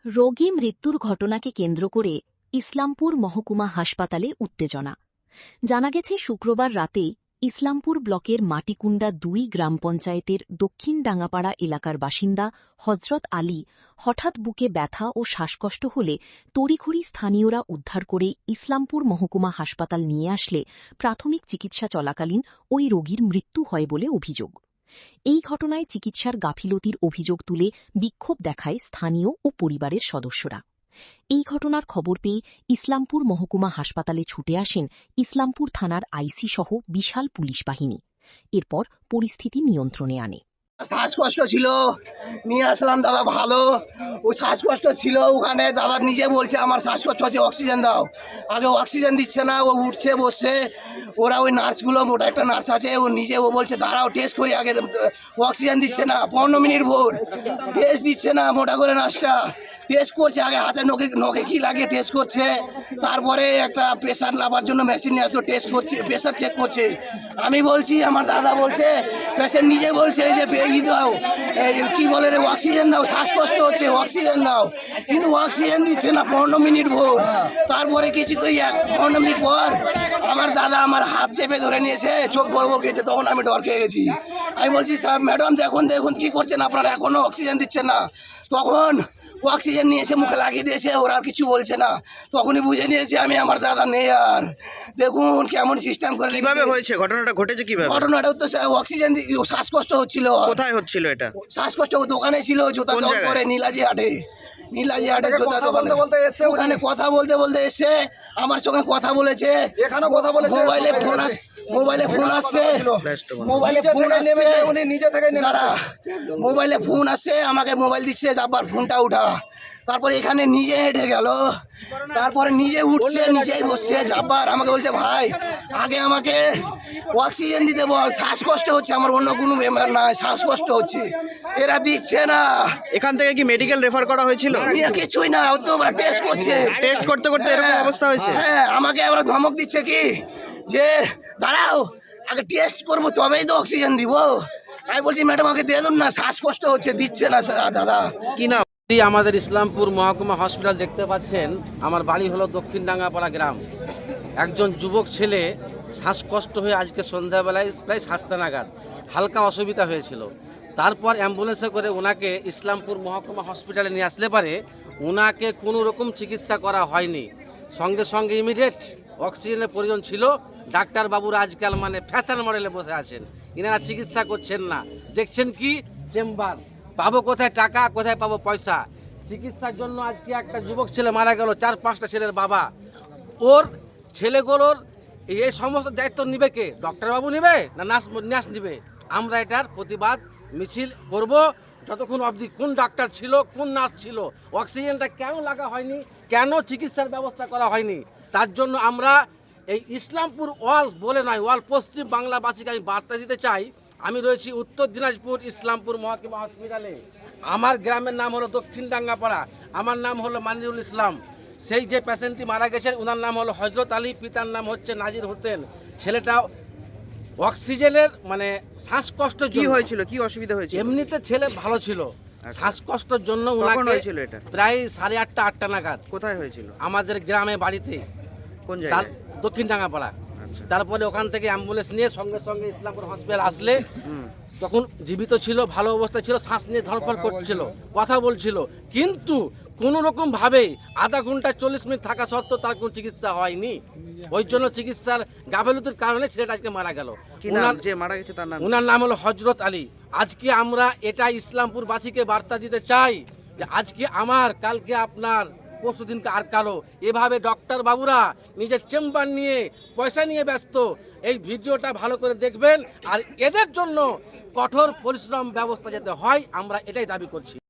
রোগী মৃত্যুর ঘটনাকে কেন্দ্র করে ইসলামপুর মহকুমা হাসপাতালে উত্তেজনা। জানা গেছে শুক্রবার রাতে ইসলামপুর ব্লকের মাটিকুণ্ডা ২ গ্রাম পঞ্চায়েতের দক্ষিণ ডাঙ্গাপাড়া এলাকার বাসিন্দা হজরত আলী হঠাৎ বুকে ব্যথা ও শ্বাসকষ্ট হলে তড়িঘড়ি স্থানীয়রা উদ্ধার করে ইসলামপুর মহকুমা হাসপাতাল নিয়ে আসলে প্রাথমিক চিকিৎসা চলাকালীন ওই রোগীর মৃত্যু হয় বলে অভিযোগ। এই ঘটনায় চিকিৎসার গাফিলতির অভিযোগ তুলে বিক্ষোভ দেখায় স্থানীয় ও পরিবারের সদস্যরা। এই ঘটনার খবর পেয়ে ইসলামপুর মহকুমা হাসপাতালে ছুটে আসেন ইসলামপুর থানার আইসি সহ বিশাল পুলিশ বাহিনী। এরপর পরিস্থিতি নিয়ন্ত্রণে আনে। শ্বাসকষ্ট ছিল, নিয়ে আসলাম দাদা, ভালো। ও শ্বাসকষ্ট ছিল, ওখানে দাদা নিজে বলছে আমার শ্বাসকষ্ট হচ্ছে, অক্সিজেন দাও। আগে অক্সিজেন দিচ্ছে না, ও উঠছে বসছে, ওরা ওই নার্সগুলো, মোটা একটা নার্স আছে, ও নিজে ও বলছে দাঁড়াও টেস্ট করি আগে। অক্সিজেন দিচ্ছে না, 15 মিনিট ভোর টেস্ট দিচ্ছে না, মোটা করে নার্সটা টেস্ট করছে, আগে হাতে নখে কি লাগে টেস্ট করছে, তারপরে একটা প্রেশার লাভার জন্য মেশিন নিয়ে আসলো, টেস্ট করছে, প্রেশার চেক করছে। আমি বলছি, আমার দাদা বলছে, পেশেন্ট নিজে বলছে যে ই দাও, কী বলে রে, অক্সিজেন দাও, শ্বাসকষ্ট হচ্ছে, অক্সিজেন দাও, কিন্তু অক্সিজেন দিচ্ছে না 15 মিনিট ভোর। তারপরে কিছু 15 মিনিট পর আমার দাদা আমার হাত চেপে ধরে নিয়েছে, চোখ বড় বড় গেছে, তখন আমি ডর খেয়ে গেছি। আমি বলছি স্যার, ম্যাডাম দেখুন দেখুন কী করছেন আপনারা, এখনও অক্সিজেন দিচ্ছেন না। তখন অক্সিজেন নিয়ে এসে মুখে লাগিয়ে দিয়েছে, ওরা আর কিছু বলছে না। তখনই বুঝে নিয়েছে আমি আমার দাদা নেই আর। দেখুন কেমন সিস্টেম করে। কিভাবে হয়েছে ঘটনাটা, ঘটেছে কিভাবে? ঘটনাটা তো অক্সিজেন শ্বাসকষ্ট হচ্ছিল। কোথায় হচ্ছিল এটা? শ্বাসকষ্ট দোকানে ছিল, জুতা দোকান করে নীলাজি হাটে জুতা দোকানে এসে, ওখানে কথা বলতে বলতে এসে আমার সঙ্গে কথা বলেছে, এখানে কথা বলেছে, মোবাইলে ফোন আসছে, মোবাইলে ফোন আসছে, উনি নিজে থেকে মোবাইলে ফোন আসছে, আমাকে মোবাইল দিচ্ছে, আবার ফোনটা উঠা। তারপরে এখানে নিজে হেঁটে গেল, তারপরে নিজে উঠছে, নিজেই বসছে, যাবার আমাকে বলছে ভাই আগে আমাকে অক্সিজেন দিতে বল, শ্বাসকষ্ট হচ্ছে, আমার অন্য কোনো ব্যাপার নাই, শ্বাসকষ্ট হচ্ছে, এরা দিচ্ছে না। এখান থেকে কি মেডিকেল রেফার করা হয়েছিল? কিছুই না, ও তো টেস্ট করছে, টেস্ট করতে করতে এরকম অবস্থা হয়েছে। হ্যাঁ, আমাকে আবার ধমক দিচ্ছে কি যে দাঁড়াও আগে টেস্ট করবো তবেই তো অক্সিজেন দিব। আমি বলছি ম্যাডাম আমাকে দিয়ে দিন না, শ্বাসকষ্ট হচ্ছে, দিচ্ছে না দাদা। কি না আমাদের ইসলামপুর মহকুমা হসপিটাল দেখতে পাচ্ছেন, আমার বাড়ি হলো দক্ষিণ ডাঙ্গাপাড়া গ্রাম। একজন যুবক ছেলে শ্বাসকষ্ট হয়ে আজকে সন্ধ্যাবেলায় প্রায় 7টা নাগাদ হালকা অসুবিধা হয়েছিল। তারপর অ্যাম্বুলেন্সে করে ওনাকে ইসলামপুর মহকুমা হসপিটালে নিয়ে আসলে পারে ওনাকে কোনো রকম চিকিৎসা করা হয়নি, সঙ্গে সঙ্গে ইমিডিয়েট অক্সিজেনের প্রয়োজন ছিল। ডাক্তারবাবুরা আজকাল মানে ফ্যাশন মডেলে বসে আছেন, ইনারা চিকিৎসা করছেন না। দেখছেন কি চেম্বার, পাবো কোথায় টাকা, কোথায় পাবো পয়সা? চিকিৎসার জন্য আজকে একটা যুবক ছেলে মারা গেল, 4-5টা ছেলের বাবা। ওর ছেলেগুলোর এই সমস্ত দায়িত্ব নিবে কে? ডক্টরবাবু নেবে না নার্স নেবে? আমরা এটার প্রতিবাদ মিছিল করব যতক্ষণ অবধি কোন ডাক্তার ছিল, কোন নার্স ছিল, অক্সিজেনটা কেন লাগা হয়নি, কেন চিকিৎসার ব্যবস্থা করা হয়নি, তার জন্য আমরা এই ইসলামপুর ওয়াল বলে নয়, ওয়াল পশ্চিম বাংলাবাসীকে আমি বার্তা দিতে চাই। আমি রয়েছি উত্তর দিনাজপুর ইসলামপুর মহকুমা হসপিটালে। আমার গ্রামের নাম হলো দক্ষিণ ডাঙ্গাপাড়া, আমার নাম হলো মানিরুল ইসলাম। সেই যে পেশেন্টটি মারা গেছেন ওনার নাম হলো হজরত আলী, পিতার নাম হচ্ছে নাজির হোসেন। ছেলেটা অক্সিজেনের মানে শ্বাসকষ্ট কি হয়েছিল, কি অসুবিধা হয়েছিল? এমনিতে ছেলে ভালো ছিল, শ্বাসকষ্টের জন্য ওনাকে হয়েছিল এটা প্রায় 8:30-8টা নাগাদ। কোথায় হয়েছিল? আমাদের গ্রামে বাড়িতে। কোন জায়গায়? দক্ষিণ ডাঙ্গাপাড়া। তারপরে ওখান থেকে অ্যাম্বুলেন্স নিয়ে সঙ্গে সঙ্গে ইসলামপুর হসপিটাল আসলে তখন জীবিত ছিল, ভালো অবস্থা ছিল, শ্বাস নিয়ে ধরফর করছিল, কথা বলছিল, কিন্তু কোনো রকম ভাবে আধা ঘন্টা 40 মিনিট থাকা সত্ত্বেও তার কোনো চিকিৎসা হয়নি। ওই জন্য চিকিৎসার গাফিলতির কারণে ছেলেটা আজকে মারা গেল। ওনার নাম হলো হজরত আলী। আজকে আমরা এটা ইসলামপুরবাসীকে বার্তা দিতে চাই যে আজকে আমার, কালকে আপনার, পরশু দিনকে আর কালো, এভাবে ডক্টর বাবুরা নিজের চেম্বার নিয়ে পয়সা নিয়ে ব্যস্ত। এই ভিডিওটা ভালো করে দেখবেন, আর এদের জন্য কঠোর পরিশ্রম ব্যবস্থা যাতে হয় আমরা এটাই দাবি করছি।